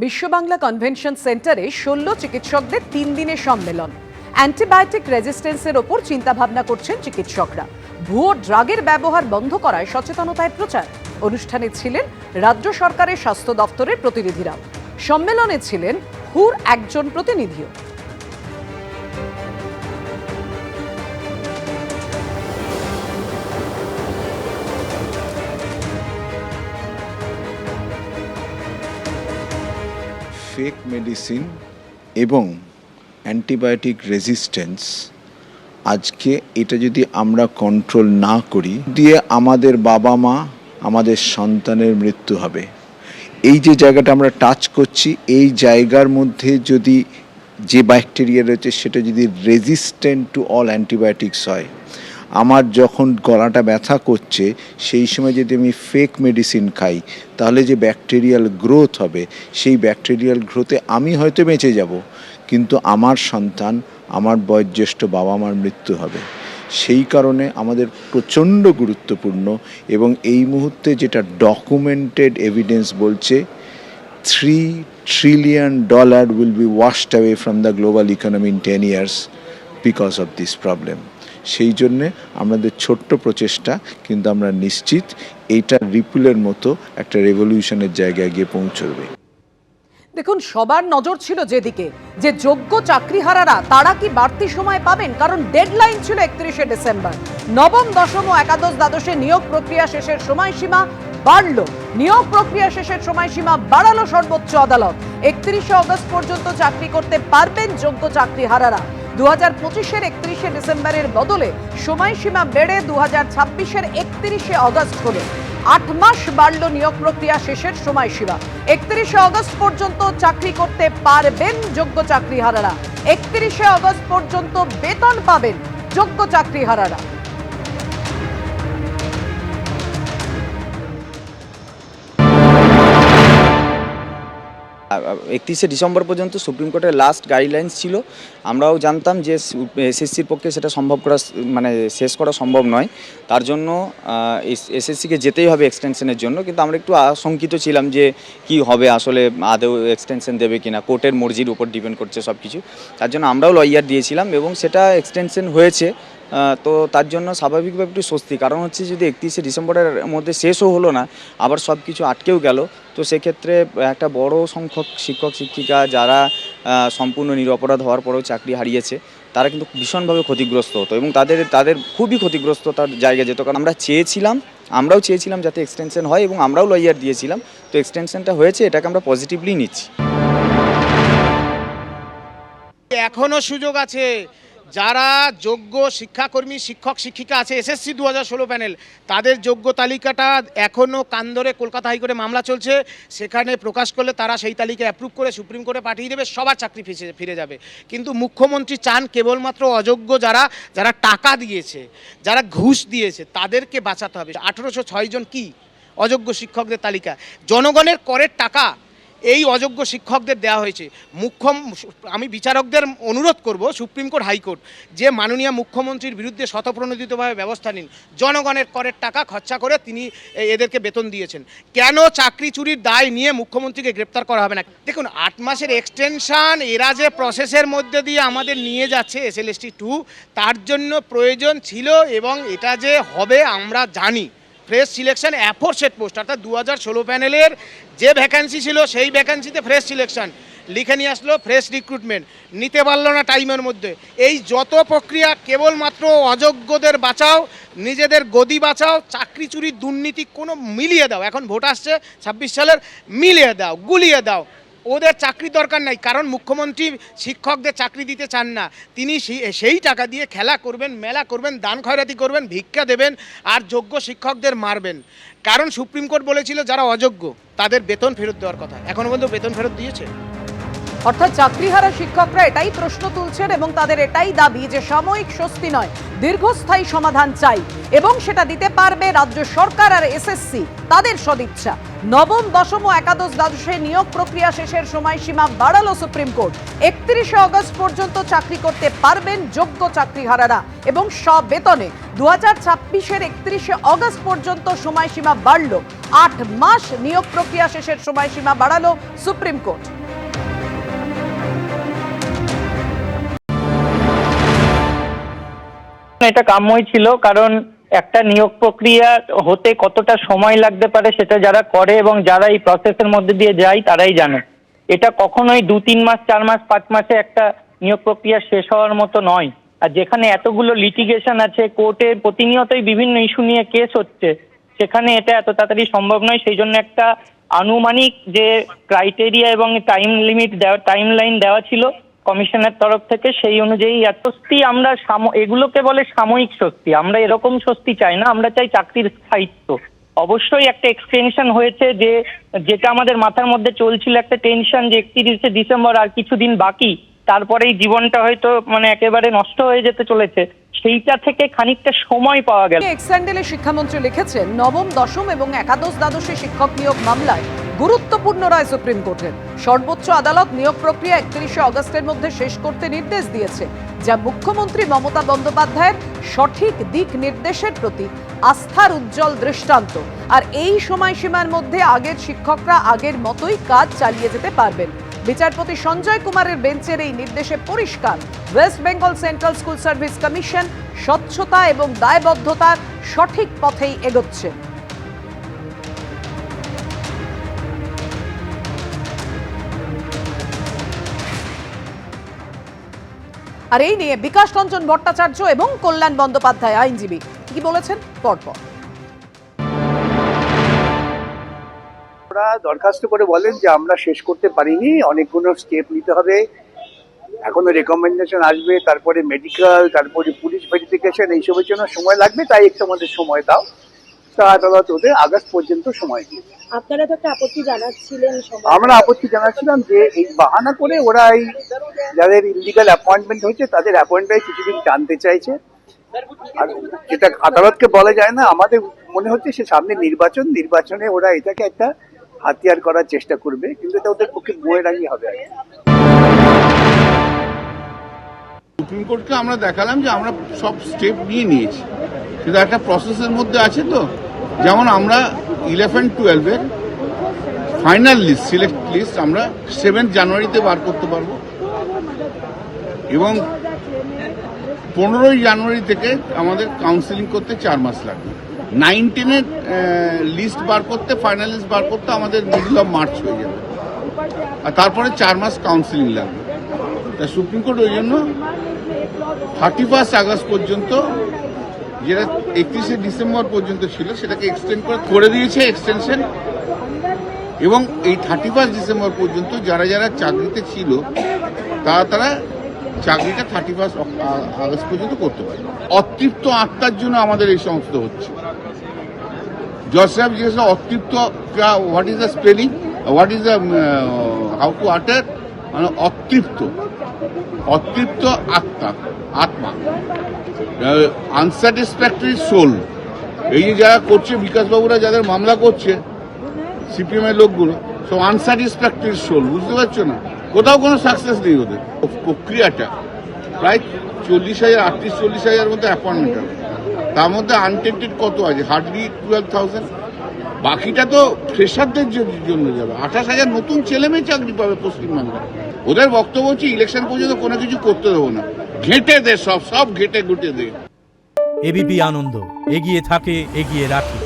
বিশ্ব বাংলা কনভেনশন সেন্টারে ১৬ চিকিৎসকদের ৩ দিনের সম্মেলন। অ্যান্টিবায়োটিক রেজিস্ট্যান্সের ওপর চিন্তাভাবনা করছেন চিকিৎসকরা। ভুয়ো ড্রাগের ব্যবহার বন্ধ করায় সচেতনতায় প্রচার। অনুষ্ঠানে ছিলেন রাজ্য সরকারের স্বাস্থ্য দপ্তরের প্রতিনিধিরাও। সম্মেলনে ছিলেন হুর একজন প্রতিনিধিও। ফেক মেডিসিন এবং অ্যান্টিবায়োটিক রেজিস্ট্যান্স, আজকে এটা যদি আমরা কন্ট্রোল না করি, দিয়ে আমাদের বাবা মা, আমাদের সন্তানের মৃত্যু হবে। এই যে জায়গাটা আমরা টাচ করছি, এই জায়গার মধ্যে যদি যে ব্যাকটেরিয়া রয়েছে সেটা যদি রেজিস্ট্যান্ট টু অল অ্যান্টিবায়োটিক্স হয়, আমার যখন গলাটা ব্যথা করছে সেই সময় যদি আমি ফেক মেডিসিন খাই, তাহলে যে ব্যাকটেরিয়াল গ্রোথ হবে, সেই ব্যাকটেরিয়াল গ্রোথে আমি হয়তো বেঁচে যাব, কিন্তু আমার সন্তান, আমার বয়োজ্যেষ্ঠ বাবা মার মৃত্যু হবে। সেই কারণে আমাদের প্রচণ্ড গুরুত্বপূর্ণ, এবং এই মুহূর্তে যেটা ডকুমেন্টেড এভিডেন্স বলছে, $3 trillion will be washed away from the global economy in 10 years because of this problem. সেই জন্যে আমাদের ছোট্ট প্রচেষ্টা, কিন্তু আমরা নিশ্চিত এইটা রিপুলের মতো একটা রেভলিউশনের জায়গায় গিয়ে পৌঁছবে। দেখুন, সবার নজর ছিল যেদিকে, যে যোগ্য চাকরিহারারা তারা কি বাড়তি সময় পাবেন, কারণ ডেডলাইন ছিল 31শে ডিসেম্বর। নবম, দশম ও একাদশ দ্বাদশে নিয়োগ প্রক্রিয়া শেষের সময়সীমা বাড়ল। নিয়োগ প্রক্রিয়া শেষের সময়সীমা বাড়ালো সর্বোচ্চ আদালত। 31শে অগস্ট পর্যন্ত চাকরি করতে পারবেন যোগ্য চাকরিহারারা। 2025-এর 31শে ডিসেম্বরের বদলে সময়সীমা বেড়ে 2026-এর 31শে অগস্ট হলো। 8 মাস বাড়ল নিয়োগ প্রক্রিয়া শেষের সময়সীমা। 31শে অগস্ট পর্যন্ত চাকরি করতে পারবেন যোগ্য চাকরিহারারা। 31শে অগস্ট পর্যন্ত বেতন পাবেন যোগ্য চাকরিহারারা। 31শে ডিসেম্বর পর্যন্ত সুপ্রিম কোর্টের লাস্ট গাইডলাইন্স ছিল। আমরাও জানতাম যে এসএসসির পক্ষে সেটা সম্ভব করা, মানে শেষ করা সম্ভব নয়। তার জন্য এসএসসিকে যেতেই হবে এক্সটেনশনের জন্য, কিন্তু আমরা একটু আশঙ্কিত ছিলাম যে কি হবে, আসলে আদৌ এক্সটেনশন দেবে কিনা, কোর্টের মর্জির উপর ডিপেন্ড করছে সব কিছু। তার জন্য আমরাও লয়ার দিয়েছিলাম এবং সেটা এক্সটেনশন হয়েছে। তো তার জন্য স্বাভাবিকভাবে একটু স্বস্তি, কারণ হচ্ছে যদি 31শে ডিসেম্বরের মধ্যে শেষও হলো না, আবার সব কিছু আটকেও গেল, তো সেক্ষেত্রে একটা বড় সংখ্যক শিক্ষক শিক্ষিকা যারা সম্পূর্ণ নিরপরাধ হওয়ার পরেও চাকরি হারিয়েছে, তারা কিন্তু ভীষণভাবে ক্ষতিগ্রস্ত হতো এবং তাদের খুবই ক্ষতিগ্রস্ত তার জায়গা যেত। কারণ আমরাও চেয়েছিলাম যাতে এক্সটেনশন হয় এবং আমরাও লয়ার দিয়েছিলাম, তো এক্সটেনশনটা হয়েছে, এটাকে আমরা পজিটিভলি নিচ্ছি। এখনও সুযোগ আছে, যারা যোগ্য শিক্ষাকর্মী শিক্ষক শিক্ষিকা আছে এসএসসি 2016 প্যানেল, তাদের যোগ্য তালিকাটা এখনও কান্দরে কলকাতা হাইকোর্টে মামলা চলছে, সেখানে প্রকাশ করলে তারা সেই তালিকা অ্যাপ্রুভ করে সুপ্রিম কোর্টে পাঠিয়ে দেবে, সবার চাকরি ফিরে যাবে। কিন্তু মুখ্যমন্ত্রী চান কেবলমাত্র অযোগ্য যারা টাকা দিয়েছে, যারা ঘুষ দিয়েছে, তাদেরকে বাঁচাতে হবে। 1806 জন কি অযোগ্য শিক্ষকদের তালিকা, জনগণের করের টাকা এই অযোগ্য শিক্ষকদের দেওয়া হয়েছে। আমি বিচারকদের অনুরোধ করব, সুপ্রিম কোর্ট হাইকোর্ট, যে মাননীয় মুখ্যমন্ত্রীর বিরুদ্ধে স্বতঃপ্রণোদিতভাবে ব্যবস্থা নিন। জনগণের করের টাকা খরচা করে তিনি এদেরকে বেতন দিয়েছেন, কেন চাকরি চুরির দায় নিয়ে মুখ্যমন্ত্রীকে গ্রেপ্তার করা হবে না? দেখুন, 8 মাসের এক্সটেনশন এরা যে প্রসেসের মধ্যে দিয়ে আমাদের নিয়ে যাচ্ছে SLST 2, তার জন্য প্রয়োজন ছিল, এবং এটা যে হবে আমরা জানি। ফ্রেশ সিলেকশন অ্যাফোরসেট পোস্ট, অর্থাৎ 2016 প্যানেলের যে ভ্যাকান্সি ছিল সেই ভ্যাকান্সিতে ফ্রেশ সিলেকশন লিখে নিয়ে আসলো, ফ্রেশ রিক্রুটমেন্ট নিতে পারলো না টাইমের মধ্যে। এই যত প্রক্রিয়া কেবলমাত্র অযোগ্যদের বাঁচাও, নিজেদের গদি বাঁচাও, চাকরি চুরির দুর্নীতি কোনো মিলিয়ে দাও। এখন ভোট আসছে 26 সালের, মিলিয়ে দাও, গুলিয়ে দাও, ওদের চাকরি দরকার নাই। কারণ মুখ্যমন্ত্রী শিক্ষকদের চাকরি দিতে চান না, তিনি সেই টাকা দিয়ে খেলা করবেন, মেলা করবেন, দান খয়রাতি করবেন, ভিক্ষা দেবেন, আর যোগ্য শিক্ষকদের মারবেন। কারণ সুপ্রিম কোর্ট বলেছিল যারা অযোগ্য তাদের বেতন ফেরত দেওয়ার কথা, এখনও পর্যন্ত বেতন ফেরত দিয়েছে? অর্থাৎ চাকরিহারা শিক্ষকরা এটাই প্রশ্ন তুলছেন এবং তাদের এটাই দাবি যে সাময়িক স্বস্তি নয়, দীর্ঘস্থায়ী সমাধান চাই এবং সেটা দিতে পারবে রাজ্য সরকার আর এসএসসি তাদের সদিচ্ছা। নবম, দশম ও একাদশ দ্বাদশে নিয়োগ প্রক্রিয়া শেষের সময়সীমা বাড়ালো সুপ্রিম কোর্ট। 31শে অগস্ট পর্যন্ত চাকরি করতে পারবেন যোগ্য চাকরিহারারা এবং সবেতনে। 2026-এর 31শে অগস্ট পর্যন্ত সময়সীমা বাড়ল। 8 মাস নিয়োগ প্রক্রিয়া শেষের সময়সীমা বাড়ালো সুপ্রিম কোর্ট। এটা কাম্যই ছিল, কারণ একটা নিয়োগ প্রক্রিয়া হতে কতটা সময় লাগতে পারে সেটা যারা করে এবং যারা এই প্রসেসের মধ্যে দিয়ে যায় তারাই জানে। এটা কখনোই 2-3 মাস, 4 মাস, 5 মাসে একটা নিয়োগ প্রক্রিয়া শেষ হওয়ার মতো নয়। আর যেখানে এতগুলো লিটিগেশন আছে, কোর্টে প্রতিনিয়তই বিভিন্ন ইস্যু নিয়ে কেস হচ্ছে, সেখানে এটা এত তাড়াতাড়ি সম্ভব নয়। সেই জন্য একটা আনুমানিক যে ক্রাইটেরিয়া এবং টাইম লাইন দেওয়া ছিল কমিশনের তরফ থেকে, সেই অনুযায়ী স্বস্তি আমরা এগুলোকে বলে সাময়িক স্বস্তি। আমরা এরকম স্বস্তি চাই না, আমরা চাই চাকরির স্থায়িত্ব। অবশ্যই একটা এক্সটেনশন হয়েছে, যেটা আমাদের মাথার মধ্যে চলছিল একটা টেনশন যে 31শে ডিসেম্বর আর কিছুদিন বাকি, তারপরেই জীবনটা হয়তো একেবারে নষ্ট হয়ে যেতে চলেছে, সেইটা থেকে খানিকটা সময় পাওয়া গেল। এক্সট্যান্ডেলে শিক্ষামন্ত্রী লিখেছেন, নবম, দশম এবং একাদশ দ্বাদশে শিক্ষক নিয়োগ মামলায় গুরুত্বপূর্ণ রায় সুপ্রিম কোর্টের। সর্বোচ্চ আদালত নিয়োগ প্রক্রিয়া 31শে অগস্টের মধ্যে শেষ করতে নির্দেশ দিয়েছে, যা মুখ্যমন্ত্রী মমতা বন্দ্যোপাধ্যায়ের সঠিক দিক নির্দেশের প্রতি আস্থার উজ্জ্বল দৃষ্টান্ত। আর এই সময়সীমার মধ্যে আগের শিক্ষকরা আগের মতোই কাজ চালিয়ে যেতে পারবেন। বিচারপতি সঞ্জয় কুমারের বেঞ্চের এই নির্দেশে পরিষ্কার, West Bengal central school service commission স্বচ্ছতা এবং দায়বদ্ধতার সঠিক পথেই এগোচ্ছে। আর এই নিয়ে বিকাশ রঞ্জন ভট্টাচার্য এবং কল্যাণ বন্দ্যোপাধ্যায় আইনজীবী কি বলেছেন পরপর। ওরা দরখাস্ত করে বলেন যে আমরা শেষ করতে পারিনি, অনেকগুলো স্টেপ নিতে হবে, এখনো রেকমেন্ডেশন আসবে, তারপরে মেডিকেল, তারপরে পুলিশ ভেরিফিকেশন, এইসবের জন্য সময় লাগবে, তাই একটু আমাদের সময় দাও। তা আদালত ওদের আগস্ট পর্যন্ত সময় দিয়েছে। আপনারা তো একটা আপত্তি জানাচ্ছিলেন। আমরা আপত্তি জানাচ্ছিলাম যে এই বাহানা করে ওরা এই যাদের ইলিগাল অ্যাপয়েন্টমেন্ট হয়েছে তাদের অ্যাপয়েন্টমেন্ট কিছুদিন টানতে চাইছে। আর যেটা আদালতকে বলা যায় না, আমাদের মনে হচ্ছে সে সামনে নির্বাচনে ওরা এটাকে একটা হাতিয়ার করার চেষ্টা করবে, কিন্তু এটা ওদের পক্ষে বয়ে রাঙি হবে। সুপ্রিম কোর্টকে আমরা দেখালাম যে আমরা সব স্টেপ নিয়েছি, সেটা একটা প্রসেসের মধ্যে আছে। তো যেমন আমরা 11-12-এর ফাইনাল লিস্ট, সিলেক্ট লিস্ট আমরা 7 জানুয়ারিতে বার করতে পারবো এবং 15 জানুয়ারি থেকে আমাদের কাউন্সিলিং করতে 4 মাস লাগবে। 19-এর লিস্ট বার করতে, ফাইনাল লিস্ট বার করতে আমাদের মিডল অফ মার্চ হয়ে যাবে, আর তারপরে 4 মাস কাউন্সিলিং লাগবে। তা সুপ্রিম কোর্ট ওই জন্য 31 আগস্ট পর্যন্ত, যেটা 31শে ডিসেম্বর পর্যন্ত ছিল, সেটাকে এক্সটেন্ড করে দিয়েছে এক্সটেনশন। এবং এই 31 ডিসেম্বর পর্যন্ত যারা যারা চাকরিতে ছিল তারা চাকরিটা 31 আগস্ট পর্যন্ত করতে পারে। অতৃপ্ত আত্মার জন্য আমাদের এই সমস্ত হচ্ছে। জজ সাহেব জিজ্ঞাসা, অতৃপ্ত what is the spelling, what is the how to আটার, মানে অতৃপ্ত আত্মা, আনস্যাটিসফ্যাক্টরি সোল। এই যে যারা করছে, বিকাশবাবুরা যাদের মামলা করছে, সিপিএম এর লোকগুলো, সব আনস্যাটিসফ্যাক্টরি সোল, বুঝতে পারছো না? কোথাও কোনো সাকসেস নেই ওদের। প্রক্রিয়াটা প্রায় 40,000 মতো অ্যাপয়েন্টমেন্ট হবে, তার মধ্যে আনটেন্টেড কত আছে? হার্ডলি 12,000। বাকিটা তো ফ্রেশারদের জন্য যাবে। 28,000 নতুন ছেলে মেয়ে চাকরি পাবে পশ্চিমবাংলায়। ওদের বক্তব্য হচ্ছে ইলেকশন পর্যন্ত কোনো কিছু করতে দেবো না, ঘেঁটে দে, সব ঘেঁটে ঘুটে দে। এবিপি আনন্দ, এগিয়ে থাকে, এগিয়ে রাখে।